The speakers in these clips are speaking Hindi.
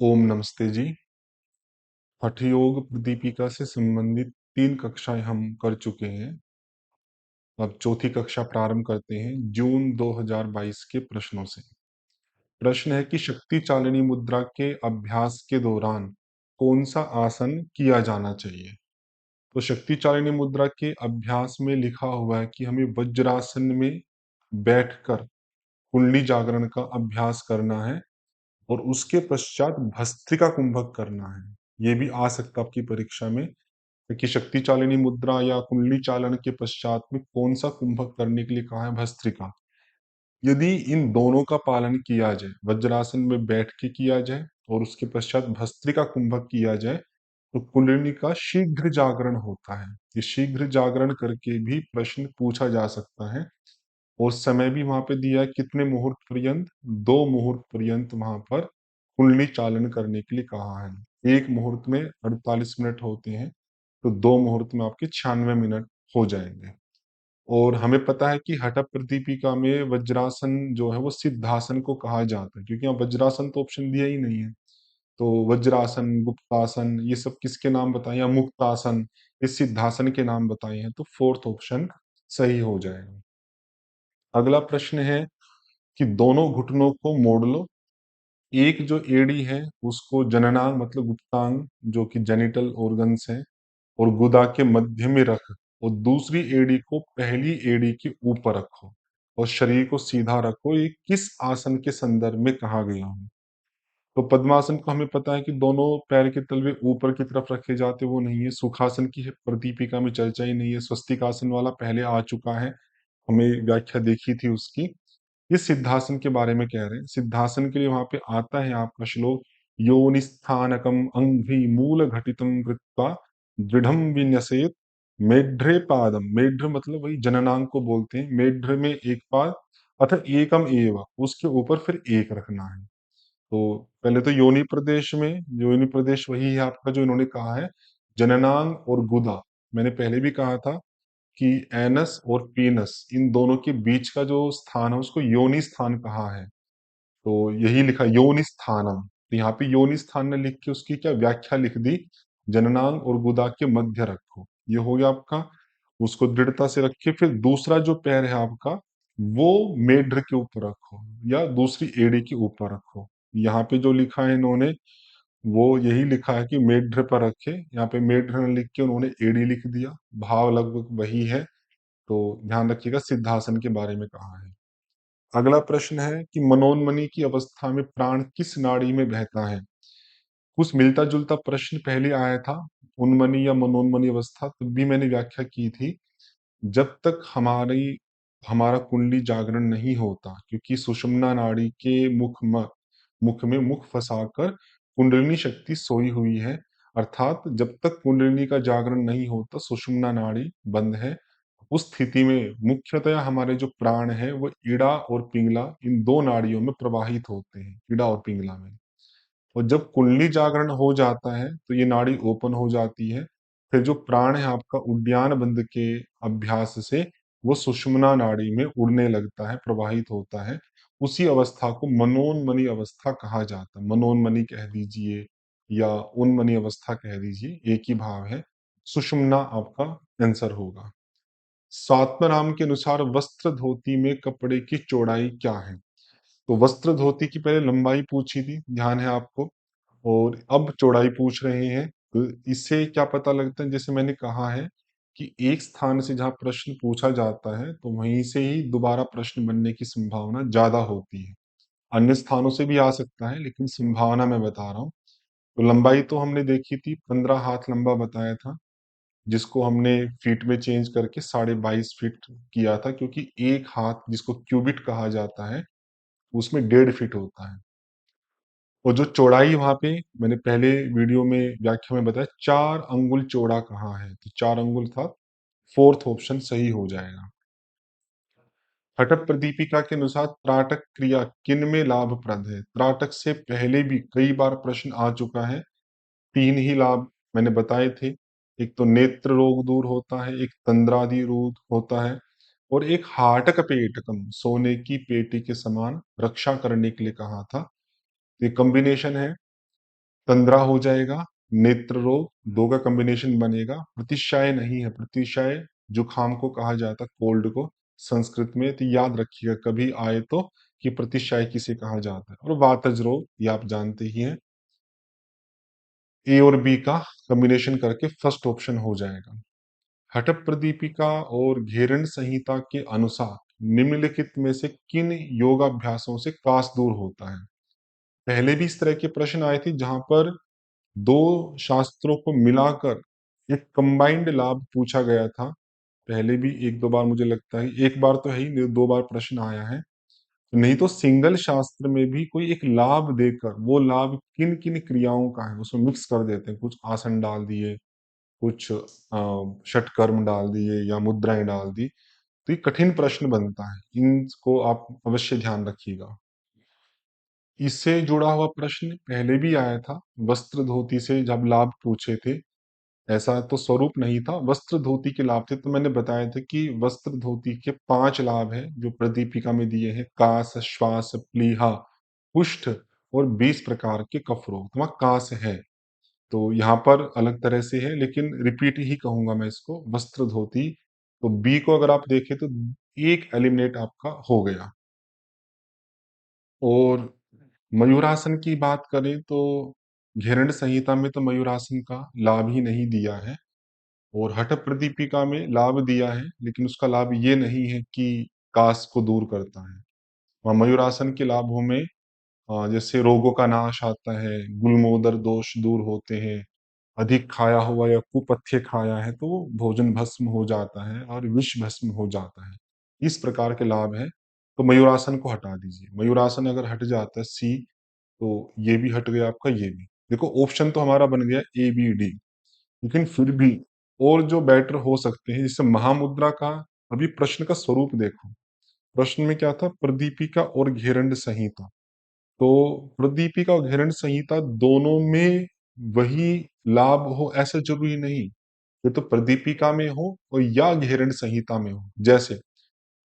ओम नमस्ते जी। हठयोग दीपिका से संबंधित 3 कक्षाएं हम कर चुके हैं। अब चौथी कक्षा प्रारंभ करते हैं जून 2022 के प्रश्नों से। प्रश्न है कि शक्ति चालिनी मुद्रा के अभ्यास के दौरान कौन सा आसन किया जाना चाहिए? तो शक्ति चालिनी मुद्रा के अभ्यास में लिखा हुआ है कि हमें वज्रासन में बैठकर कुंडली जागरण का अभ्यास करना है और उसके पश्चात भस्त्रिका कुंभक करना है। ये भी आ सकता है आपकी परीक्षा में कि शक्ति चालिनी मुद्रा या कुंडली चालन के पश्चात में कौन सा कुंभक करने के लिए कहा है भस्त्रिका। यदि इन दोनों का पालन किया जाए, वज्रासन में बैठ के किया जाए और उसके पश्चात भस्त्रिका कुंभक किया जाए, तो कुंडलिनी का शीघ्र जागरण होता है। ये शीघ्र जागरण करके भी प्रश्न पूछा जा सकता है और समय भी वहां पे दिया है कितने मुहूर्त पर्यंत, 2 मुहूर्त पर्यंत वहां पर कुंडली चालन करने के लिए कहा है। एक मुहूर्त में 48 मिनट होते हैं, तो 2 मुहूर्त में आपके 96 मिनट हो जाएंगे। और हमें पता है कि हठ प्रदीपिका में वज्रासन जो है वो सिद्धासन को कहा जाता है, क्योंकि यहाँ वज्रासन तो ऑप्शन दिया ही नहीं है। तो वज्रासन, गुप्तासन, ये सब किसके नाम बताए, या मुक्तासन, ये सिद्धासन के नाम बताए हैं, तो फोर्थ ऑप्शन सही हो जाएगा। अगला प्रश्न है कि दोनों घुटनों को मोड़ लो। एक जो एड़ी है उसको जननांग मतलब गुप्तांग जो कि जेनिटल ऑर्गन्स है और गुदा के मध्य में रख, और दूसरी एड़ी को पहली एड़ी के ऊपर रखो और शरीर को सीधा रखो। ये किस आसन के संदर्भ में कहा गया है? तो पद्मासन को हमें पता है कि दोनों पैर के तलवे ऊपर की तरफ रखे जाते, वो नहीं है। सुखासन की प्रदीपिका में चर्चा ही नहीं है। स्वस्तिक आसन वाला पहले आ चुका है, हमें व्याख्या देखी थी उसकी। ये सिद्धासन के बारे में कह रहे हैं। सिद्धासन के लिए वहां पे आता है आपका श्लोक, योनिस्थानकम अंघ्रि मूल घटितम कृत्वा दृढ़म विन्यसेत मेढ्रे पादम। मेढ्र मतलब वही जननांग को बोलते हैं। मेढ्र में एक पाद अथ एकम एव, उसके ऊपर फिर एक रखना है। तो पहले तो योनि प्रदेश में, योनि प्रदेश वही है आपका जो इन्होंने कहा है, जननांग और गुदा। मैंने पहले भी कहा था कि एनस और पीनस इन दोनों के बीच का जो स्थान है उसको योनि स्थान कहा है। तो यही लिखा योनि स्थानम, तो यहाँ पे योनि स्थान ने लिख के उसकी क्या व्याख्या लिख दी, जननांग और गुदा के मध्य रखो। ये हो गया आपका। उसको दृढ़ता से रखिए। फिर दूसरा जो पैर है आपका वो मेढ्र के ऊपर रखो या दूसरी एड़ी के ऊपर रखो। यहाँ पे जो लिखा है इन्होंने वो यही लिखा है कि मेढ्र पर रखे। यहाँ पे मेढ्र न लिख के उन्होंने एड़ी लिख दिया, भाव लगभग वही है। तो ध्यान रखिएगा, सिद्धासन के बारे में कहा है। अगला प्रश्न है कि मनोन्मनी की अवस्था में प्राण किस नाड़ी में बहता है? कुछ मिलता जुलता प्रश्न पहले आया था, उन्मनी या मनोन्मनी अवस्था, तब भी मैंने व्याख्या की थी। जब तक हमारा कुंडली जागरण नहीं होता, क्योंकि सुषुम्ना नाड़ी के मुख में मुख फंसाकर कुंडलिनी शक्ति सोई हुई है। अर्थात जब तक कुंडलिनी का जागरण नहीं होता, सुषुम्ना नाड़ी बंद है। उस स्थिति में मुख्यतया हमारे जो प्राण है वो इड़ा और पिंगला, इन दो नाड़ियों में प्रवाहित होते हैं, इड़ा और पिंगला में। और जब कुंडली जागरण हो जाता है तो ये नाड़ी ओपन हो जाती है। फिर जो प्राण है आपका उड्डयन बंद के अभ्यास से वो सुषुम्ना नाड़ी में उड़ने लगता है, प्रवाहित होता है। उसी अवस्था को मनोन्मनी अवस्था कहा जाता है। मनोन्मनी कह दीजिए या उन्मनी अवस्था कह दीजिए, एक ही भाव है। सुषुम्ना आपका आंसर होगा। स्वात्मराम के अनुसार वस्त्र धोती में कपड़े की चौड़ाई क्या है? तो वस्त्र धोती की पहले लंबाई पूछी थी, ध्यान है आपको, और अब चौड़ाई पूछ रहे हैं। तो इससे क्या पता लगता है, जैसे मैंने कहा है कि एक स्थान से जहां प्रश्न पूछा जाता है तो वहीं से ही दोबारा प्रश्न बनने की संभावना ज्यादा होती है। अन्य स्थानों से भी आ सकता है, लेकिन संभावना मैं बता रहा हूँ। तो लंबाई तो हमने देखी थी, 15 हाथ लंबा बताया था, जिसको हमने फीट में चेंज करके 22.5 फीट किया था, क्योंकि एक हाथ जिसको क्यूबिट कहा जाता है उसमें 1.5 फीट होता है। और जो चौड़ाई वहां पे मैंने पहले वीडियो में व्याख्या में बताया, 4 अंगुल चौड़ा कहाँ है, तो 4 अंगुल था। फोर्थ ऑप्शन सही हो जाएगा। हठप प्रदीपिका के अनुसार त्राटक क्रिया किन में लाभप्रद है? त्राटक से पहले भी कई बार प्रश्न आ चुका है। 3 ही लाभ मैंने बताए थे। एक तो नेत्र रोग दूर होता है, एक तंद्रादि रोग होता है, और एक हाटक पेटकम, सोने की पेटी के समान रक्षा करने के लिए कहा था। ये कॉम्बिनेशन है। तंद्रा हो जाएगा, नेत्र रोग, दो का कॉम्बिनेशन बनेगा। प्रतिशाय नहीं है, प्रतिशाय जुकाम को कहा जाता है, कोल्ड को संस्कृत में, तो याद रखिएगा कभी आए तो कि प्रतिशाय किसे कहा जाता है। और वातज रोग ये आप जानते ही हैं। ए और बी का कॉम्बिनेशन करके फर्स्ट ऑप्शन हो जाएगा। हठप प्रदीपिका और घेरण संहिता के अनुसार निम्नलिखित में से किन योगाभ्यासों से कास दूर होता है? पहले भी इस तरह के प्रश्न आए थे जहां पर दो शास्त्रों को मिलाकर एक कंबाइंड लाभ पूछा गया था। पहले भी एक दो बार मुझे लगता है, एक बार तो है ही नहीं, दो बार प्रश्न आया है। नहीं तो सिंगल शास्त्र में भी कोई एक लाभ देकर वो लाभ किन किन क्रियाओं का है उसमें मिक्स कर देते हैं। कुछ आसन डाल दिए, कुछ षटकर्म डाल दिए या मुद्राएं डाल दी, तो ये कठिन प्रश्न बनता है। इनको आप अवश्य ध्यान रखिएगा। इससे जुड़ा हुआ प्रश्न पहले भी आया था, वस्त्र धोती से जब लाभ पूछे थे। ऐसा तो स्वरूप नहीं था, वस्त्र धोती के लाभ थे, तो मैंने बताया था कि वस्त्र धोती के 5 लाभ हैं जो प्रदीपिका में दिए हैं। कास, श्वास, प्लीहा, कुष्ठ और 20 प्रकार के कफ रोग, तो वहाँ कास है। तो यहाँ पर अलग तरह से है, लेकिन रिपीट ही कहूंगा मैं इसको, वस्त्र धोती। तो बी को अगर आप देखें तो एक एलिमिनेट आपका हो गया। और मयूरासन की बात करें तो घेरण संहिता में तो मयूरासन का लाभ ही नहीं दिया है, और हठ प्रदीपिका में लाभ दिया है, लेकिन उसका लाभ ये नहीं है कि कास को दूर करता है। वहाँ मयूरासन के लाभों में जैसे रोगों का नाश आता है, गुलमोदर दोष दूर होते हैं, अधिक खाया हुआ या कुपथ्य खाया है तो वो भोजन भस्म हो जाता है और विष भस्म हो जाता है। इस प्रकार के लाभ हैं। तो मयूरासन को हटा दीजिए। मयूरासन अगर हट जाता है सी, तो ये भी हट गया आपका, ये भी। देखो ऑप्शन तो हमारा बन गया ए बी डी, लेकिन फिर भी और जो बेटर हो सकते हैं, जैसे महामुद्रा का, अभी प्रश्न का स्वरूप देखो। प्रश्न में क्या था? प्रदीपिका और घेरंड संहिता। तो प्रदीपिका और घेरंड संहिता दोनों में वही लाभ हो ऐसा जरूरी नहीं। ये तो प्रदीपिका में हो और या घेरंड संहिता में हो। जैसे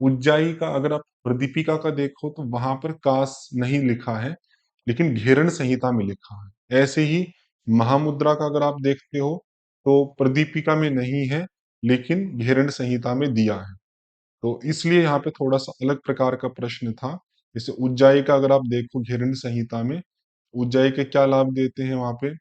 उज्जाई का अगर आप प्रदीपिका का देखो तो वहां पर कास नहीं लिखा है, लेकिन घेरण संहिता में लिखा है। ऐसे ही महामुद्रा का अगर आप देखते हो तो प्रदीपिका में नहीं है, लेकिन घेरण संहिता में दिया है। तो इसलिए यहाँ पे थोड़ा सा अलग प्रकार का प्रश्न था। जैसे उज्जाई का अगर आप देखो घेरण संहिता में, उज्जाई के क्या लाभ देते हैं वहां पे,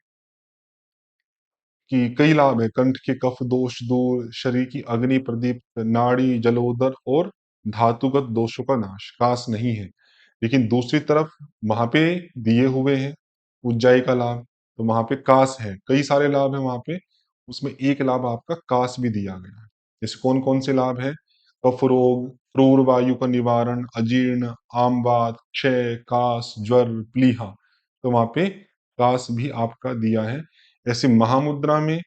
कि कई लाभ है। कंठ के कफ दोष दूर, शरीर की अग्नि प्रदीप्त, नाड़ी जलोदर और धातुगत दोषों का नाश। कास नहीं है, लेकिन दूसरी तरफ वहां पे दिए हुए हैं उज्जाई का लाभ, तो वहां पे कास है। कई सारे लाभ है वहां पे, उसमें एक लाभ आपका कास भी दिया गया है। जैसे कौन कौन से लाभ है? कफ रोग, क्रूर वायु का निवारण, अजीर्ण, आमवात, क्षय, कास, ज्वर, प्लीहा, तो वहां पे कास भी आपका दिया है। ऐसे महामुद्रा में,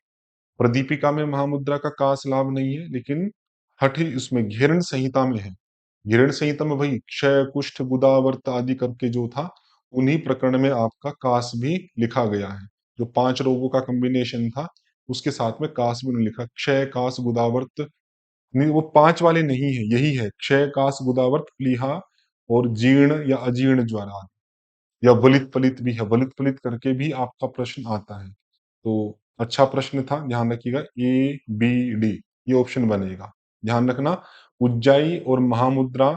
प्रदीपिका में महामुद्रा का कास लाभ नहीं है, लेकिन हठ उसमें घेरण संहिता में है। घेरण संहिता में वही क्षय, कुष्ठ, गुदावर्त आदि करके जो था, उन्हीं प्रकरण में आपका कास भी लिखा गया है। जो 5 रोगों का कॉम्बिनेशन था, उसके साथ में कास भी उन्होंने लिखा। क्षय, कास, गुदावर्त नहीं, वो 5 वाले नहीं है, यही है क्षय, कास, गुदावर्त, प्लीहा और जीर्ण या अजीर्ण ज्वर आदि। या वलित पलित भी है, वलित पलित करके भी आपका प्रश्न आता है। तो अच्छा प्रश्न था, ध्यान रखिएगा। ए बी डी ये ऑप्शन बनेगा। ध्यान रखना, उज्जाई और महामुद्रा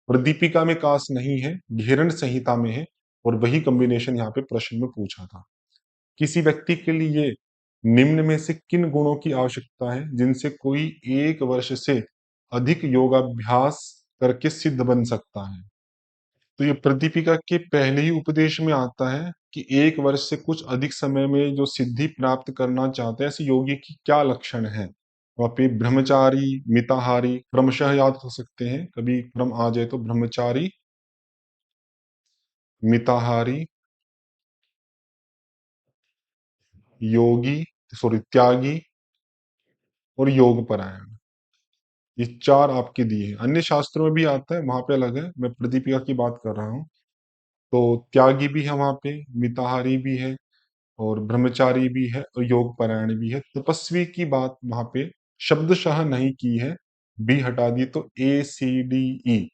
प्रदीपिका में कास नहीं है, घेरण संहिता में है, और वही कॉम्बिनेशन यहाँ पे प्रश्न में पूछा था। किसी व्यक्ति के लिए निम्न में से किन गुणों की आवश्यकता है जिनसे कोई 1 वर्ष से अधिक योगाभ्यास करके सिद्ध बन सकता है? तो ये प्रदीपिका के पहले ही उपदेश में आता है कि 1 वर्ष से कुछ अधिक समय में जो सिद्धि प्राप्त करना चाहते हैं, ऐसे योगी की क्या लक्षण है? वहाँ पे ब्रह्मचारी, मिताहारी क्रमशः याद हो सकते हैं, कभी क्रम आ जाए तो ब्रह्मचारी, मिताहारी, योगी, सॉरी त्यागी और योग परायण। ये 4 आपके दिए हैं। अन्य शास्त्रों में भी आता है, वहां पे अलग है, मैं प्रदीपिका की बात कर रहा हूँ। तो त्यागी भी है वहां पे, मिताहारी भी है, और ब्रह्मचारी भी है, और योग परायण भी है। तपस्वी की बात वहां पे शब्दशः नहीं की है, बी हटा दिए, तो A C D E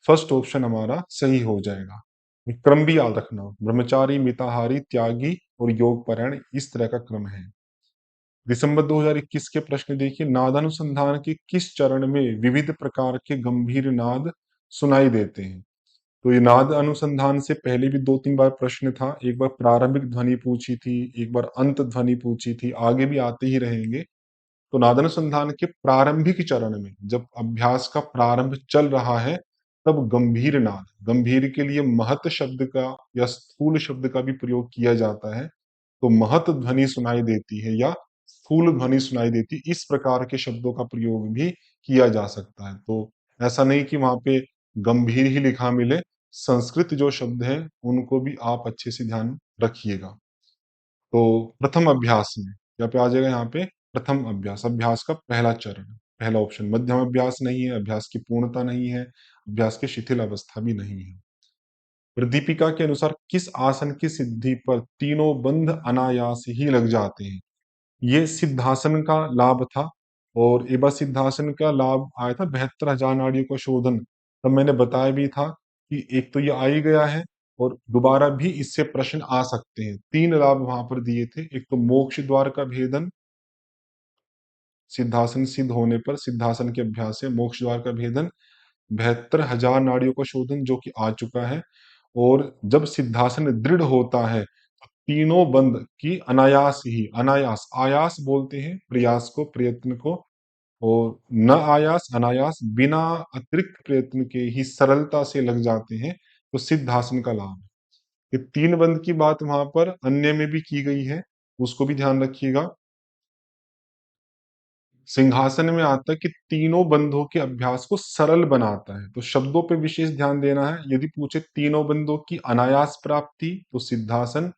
first option हमारा सही हो जाएगा। क्रम भी याद रखना, ब्रह्मचारी, मिताहारी, त्यागी और योगपरायण, इस तरह का क्रम है। दिसंबर 2021 के प्रश्न देखिए, नादानुसंधान के किस चरण में विविध प्रकार के गंभीर नाद सुनाई देते हैं? तो ये नाद अनुसंधान से पहले भी 2-3 बार प्रश्न था। एक बार प्रारंभिक ध्वनि पूछी थी, एक बार अंत ध्वनि पूछी थी, आगे भी आते ही रहेंगे। तो नादानुसंधान के प्रारंभिक चरण में, जब अभ्यास का प्रारंभ चल रहा है, तब गंभीर नाद, गंभीर के लिए महत् शब्द का या स्थूल शब्द का भी प्रयोग किया जाता है। तो महत् ध्वनि सुनाई देती है या स्थूल ध्वनि सुनाई देती है, इस प्रकार के शब्दों का प्रयोग भी किया जा सकता है। तो ऐसा नहीं कि वहां पे गंभीर ही लिखा मिले, संस्कृत जो शब्द हैं उनको भी आप अच्छे से ध्यान रखिएगा। तो प्रथम अभ्यास में यहाँ पे आ जाएगा, यहाँ पे प्रथम अभ्यास, अभ्यास का पहला चरण, पहला ऑप्शन। मध्यम अभ्यास नहीं है, अभ्यास की पूर्णता नहीं है, अभ्यास की शिथिल अवस्था भी नहीं है। प्रदीपिका के अनुसार किस आसन की सिद्धि पर तीनों बंध अनायास ही लग जाते हैं? ये सिद्धासन का लाभ था, और एक बार सिद्धासन का लाभ आया था 72,000 नाड़ियों का शोधन। तब मैंने बताया भी था कि एक तो ये आ ही गया है, और दोबारा भी इससे प्रश्न आ सकते हैं। 3 लाभ वहां पर दिए थे। एक तो मोक्ष द्वार का भेदन, सिद्धासन सिद्ध होने पर सिद्धासन के अभ्यास से मोक्ष द्वार का भेदन, 72,000 नाड़ियों का शोधन जो कि आ चुका है। और जब सिद्धासन दृढ़ होता है, तीनों बंद की अनायास ही, अनायास, आयास बोलते हैं प्रयास को, प्रयत्न को, और न आयास, अनायास, बिना अतिरिक्त प्रयत्न के ही सरलता से लग जाते हैं। तो सिद्धासन का लाभ, ये 3 बंद की बात वहां पर अन्य में भी की गई है, उसको भी ध्यान रखिएगा। सिंहासन में आता है कि तीनों बंधों के अभ्यास को सरल बनाता है। तो शब्दों पे विशेष ध्यान देना है। यदि पूछे तीनों बंधों की अनायास प्राप्ति, तो सिद्धासन,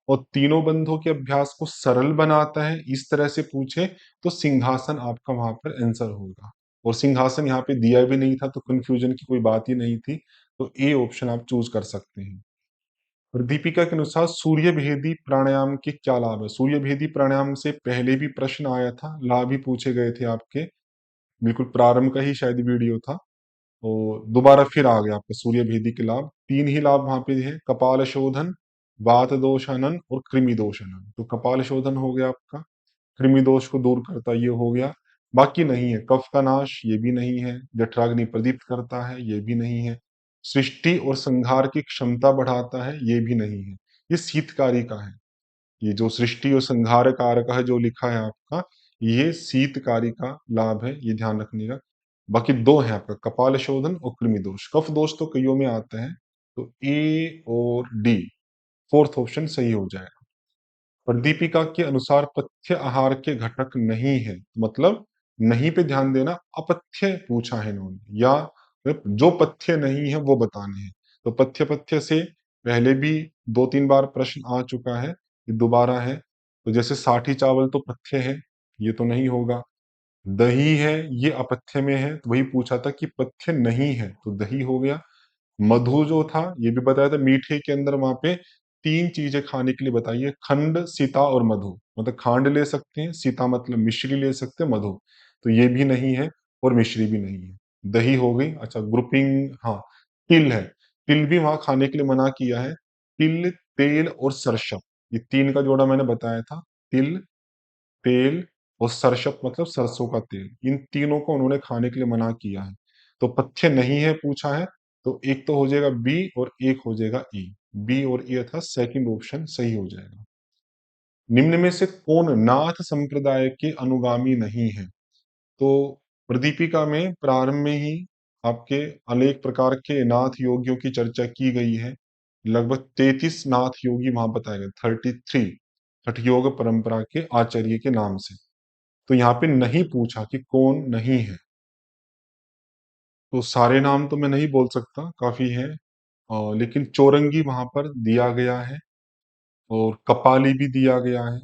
और तीनों बंधों के अभ्यास को सरल बनाता है, इस तरह से पूछे, तो सिंहासन आपका वहां पर आंसर होगा। और सिंहासन यहाँ पे दिया भी नहीं था, तो कंफ्यूजन की कोई बात ही नहीं थी। तो ए ऑप्शन आप चूज कर सकते हैं। और दीपिका के अनुसार सूर्य भेदी प्राणायाम के क्या लाभ है? सूर्य भेदी प्राणायाम से पहले भी प्रश्न आया था, लाभ भी पूछे गए थे आपके, बिल्कुल प्रारंभ का ही शायद वीडियो था। और दोबारा फिर आ गया आपका सूर्य भेदी के लाभ। 3 ही लाभ वहां पे है, कपाल शोधन, वात दोष हनन और कृमि दोष हनन। तो कपाल शोधन हो गया आपका, कृमि दोष को दूर करता, ये हो गया। बाकी नहीं है, कफ का नाश ये भी नहीं है, जठराग्नि प्रदीप्त करता है ये भी नहीं है, सृष्टि और संहार की क्षमता बढ़ाता है ये भी नहीं है। ये शीतकारी का है, ये जो सृष्टि और संहार कारक है जो लिखा है आपका, ये शीतकारी का लाभ है, ये ध्यान रखने का। बाकी 2 है आपका, कपाल शोधन और कृमि दोष। कफ दोष तो कईयों में आता है। तो ए और डी, फोर्थ ऑप्शन सही हो जाएगा। और दीपिका के अनुसार पथ्य आहार के घटक नहीं है, मतलब नहीं पे ध्यान देना, अपथ्य पूछा है इन्होंने, या जो पथ्य नहीं है वो बताने हैं। तो पथ्य, पथ्य से पहले भी 2-3 बार प्रश्न आ चुका है, ये दोबारा है। तो जैसे साठी चावल तो पथ्य है, ये तो नहीं होगा। दही है, ये अपथ्य में है, तो वही पूछा था कि पथ्य नहीं है, तो दही हो गया। मधु जो था, ये भी बताया था, मीठे के अंदर वहां पे 3 चीजें खाने के लिए बताई है, खंड, सीता और मधु। मतलब खांड ले सकते हैं, सीता मतलब मिश्री ले सकते हैं, मधु तो ये भी नहीं है, और मिश्री भी नहीं है। दही हो गई। अच्छा, ग्रुपिंग, हाँ, तिल है, तिल भी वहां खाने के लिए मना किया है। तिल, तेल और सरसों, ये 3 का जोड़ा मैंने बताया था। तिल, तेल और सरसप मतलब सरसों का तेल, इन तीनों को उन्होंने खाने के लिए मना किया है। तो पथ्य नहीं है पूछा है, तो एक तो हो जाएगा बी और एक हो जाएगा ई। बी और ई अर्थात सेकंड ऑप्शन सही हो जाएगा। निम्न में से कौन नाथ संप्रदाय के अनुगामी नहीं है? तो प्रदीपिका में प्रारंभ में ही आपके अनेक प्रकार के नाथ योगियों की चर्चा की गई है। लगभग 33 नाथ योगी वहां बताए गए, 33 हठ योग परंपरा के आचार्य के नाम से। तो यहाँ पे नहीं पूछा कि कौन नहीं है। तो सारे नाम तो मैं नहीं बोल सकता, काफी है, लेकिन चौरंगी वहां पर दिया गया है, और कपाली भी दिया गया है।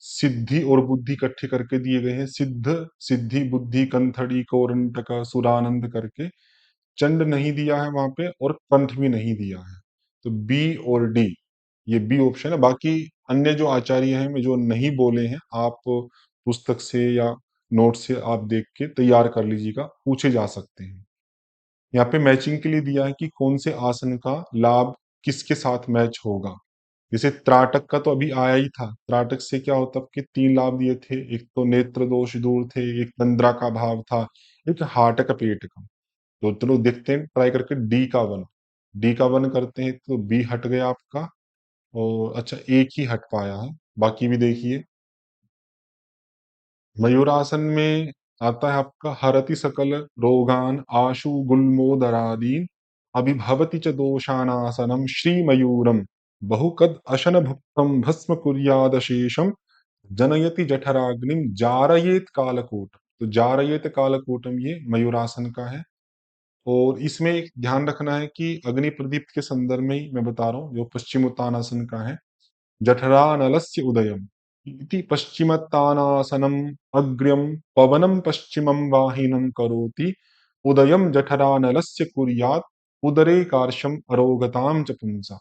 सिद्धि और बुद्धि इकट्ठे करके दिए गए हैं, सिद्ध, सिद्धि, बुद्धि, कंथड़ी, कौरंटक, सुरानंद करके। चंड नहीं दिया है वहां पे, और कंठ भी नहीं दिया है। तो बी और डी, ये बी ऑप्शन है। बाकी अन्य जो आचार्य हैं में जो नहीं बोले हैं, आप पुस्तक से या नोट से आप देख के तैयार कर लीजिएगा, पूछे जा सकते हैं। यहाँ पे मैचिंग के लिए दिया है कि कौन से आसन का लाभ किसके साथ मैच होगा। जैसे त्राटक का तो अभी आया ही था। त्राटक से क्या होता है कि 3 लाभ दिए थे, एक तो नेत्र दोष दूर थे, एक तंद्रा का भाव था, एक हार्ट का पेट का। तो चलो देखते हैं ट्राई करके डी का 1। डी का 1 करते हैं तो बी हट गया आपका, और अच्छा एक ही हट पाया है, बाकी भी देखिए। मयूरासन में आता है आपका हरति सकल रोगान आशु गुल्मोदरादीन अभिभवति च दोषानासनम श्री मयूरम बहुकद अशन भुक्तम भस्म कुर्यादशेषम जनयति जठराग्निम जारयेत कालकूट। तो जारयेत कालकूटम ये मयूरासन का है। और इसमें एक ध्यान रखना है कि अग्नि प्रदीप्त के संदर्भ में ही मैं बता रहा हूँ, जो पश्चिमोत्तानासन का है। जठरानलस्य उदयम् इति पश्चिमत्तानासनम् अग्र्यं पवनं पश्चिमं वाहिनं करोति उदयं जठरानलस्य कुर्यात् उदरे कार्शम अरोगताम च पुंसा।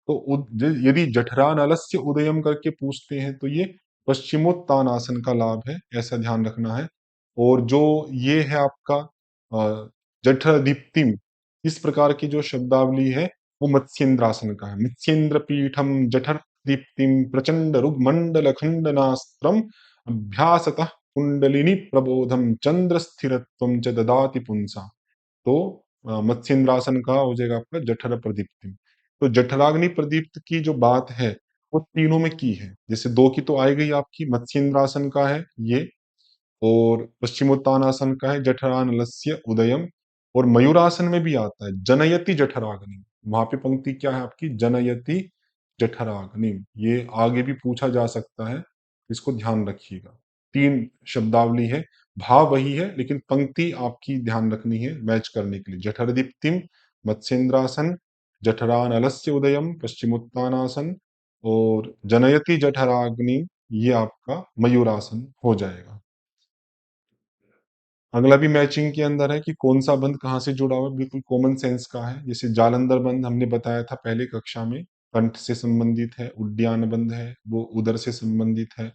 तो यदि जठरानलस्य उदयम करके पूछते हैं तो ये पश्चिमोत्तानासन का लाभ है, ऐसा ध्यान रखना है। और जो ये है आपका जठरदीप्तिम, इस प्रकार की जो शब्दावली है वो मत्स्येंद्रासन का है। मत्स्येंद्र पीठम जठर दीप्तिम प्रचंड रुगमंडल खंडनास्त्रम अभ्यासतः कुंडलिनी प्रबोधम चंद्र स्थिरत्वम च ददाति पुंसा। तो मत्स्येंद्रासन का हो जाएगा आपका जठर प्रदीप्ति। तो जठराग्नि प्रदीप्त की जो बात है वो तीनों में की है। जैसे दो की तो आई गई आपकी, मत्स्येंद्रासन का है ये, और पश्चिमोत्तानासन का है जठरानलस्य उदयम। और मयूरासन में भी आता है जनयति जठराग्नि। वहां पे पंक्ति क्या है आपकी, जनयति जठराग्नि। ये आगे भी पूछा जा सकता है, इसको ध्यान रखिएगा। 3 शब्दावली है, भाव वही है लेकिन पंक्ति आपकी ध्यान रखनी है मैच करने के लिए। जठरदीप्तिम मत्स्येंद्रासन, जठरानलस्य उदयम पश्चिमोत्तानासन, और जनयति जठराग्नि ये आपका मयूरासन हो जाएगा। अगला भी मैचिंग के अंदर है कि कौन सा बंध कहाँ से जुड़ा हुआ है, बिल्कुल कॉमन सेंस का है। जैसे जालंधर बंध हमने बताया था पहले कक्षा में, कंठ से संबंधित है। उड्डयन बंध है वो उदर से संबंधित है।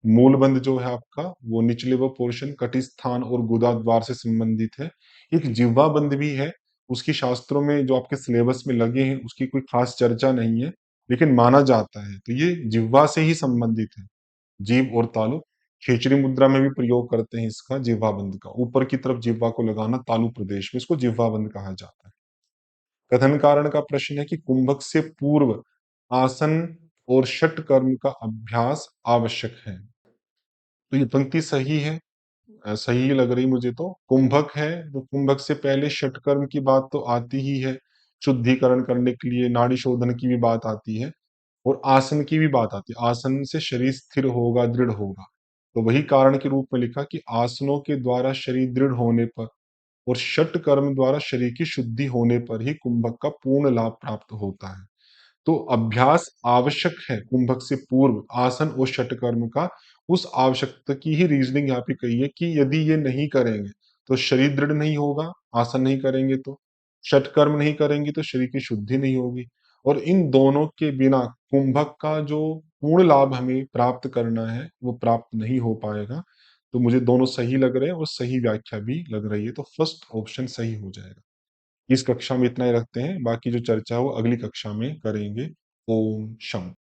मूल बंध जो है आपका वो निचले वो पोर्शन कटिस्थान और गुदा द्वार से संबंधित है। एक जिह्वा बंध भी है, उसकी शास्त्रों में जो आपके सिलेबस में लगे हैं उसकी कोई खास चर्चा नहीं है, लेकिन माना जाता है। तो ये जिह्वा से ही संबंधित है, जीभ और तालु। खेचरी मुद्रा में भी प्रयोग करते हैं इसका, जिह्वा बंध का। ऊपर की तरफ जिह्वा को लगाना तालु प्रदेश में, इसको जिह्वा बंध कहा जाता है। कथन कारण का प्रश्न है कि कुंभक से पूर्व आसन और षट कर्म का अभ्यास आवश्यक है। तो ये पंक्ति सही है, सही लग रही मुझे तो। कुंभक है तो कुंभक से पहले षटकर्म की बात तो आती ही है, शुद्धिकरण करने के लिए नाड़ी शोधन की भी बात आती है, और आसन की भी बात आती है। आसन से शरीर स्थिर होगा, दृढ़ होगा। तो वही कारण के रूप में लिखा कि आसनों के द्वारा शरीर दृढ़ होने पर और षट कर्म द्वारा शरीर की शुद्धि होने पर ही कुंभक का पूर्ण लाभ प्राप्त होता है। तो अभ्यास आवश्यक है कुंभक से पूर्व आसन और षटकर्म का। उस आवश्यकता की ही रीजनिंग यहाँ पे कही है कि यदि ये नहीं करेंगे तो शरीर दृढ़ नहीं होगा, आसन नहीं करेंगे तो, षटकर्म नहीं करेंगे तो शरीर की शुद्धि नहीं होगी। और इन दोनों के बिना कुंभक का जो पूर्ण लाभ हमें प्राप्त करना है वो प्राप्त नहीं हो पाएगा। तो मुझे दोनों सही लग रहे हैं और सही व्याख्या भी लग रही है, तो फर्स्ट ऑप्शन सही हो जाएगा। इस कक्षा में इतना ही रखते हैं, बाकी जो चर्चा है वो अगली कक्षा में करेंगे। ओम शम।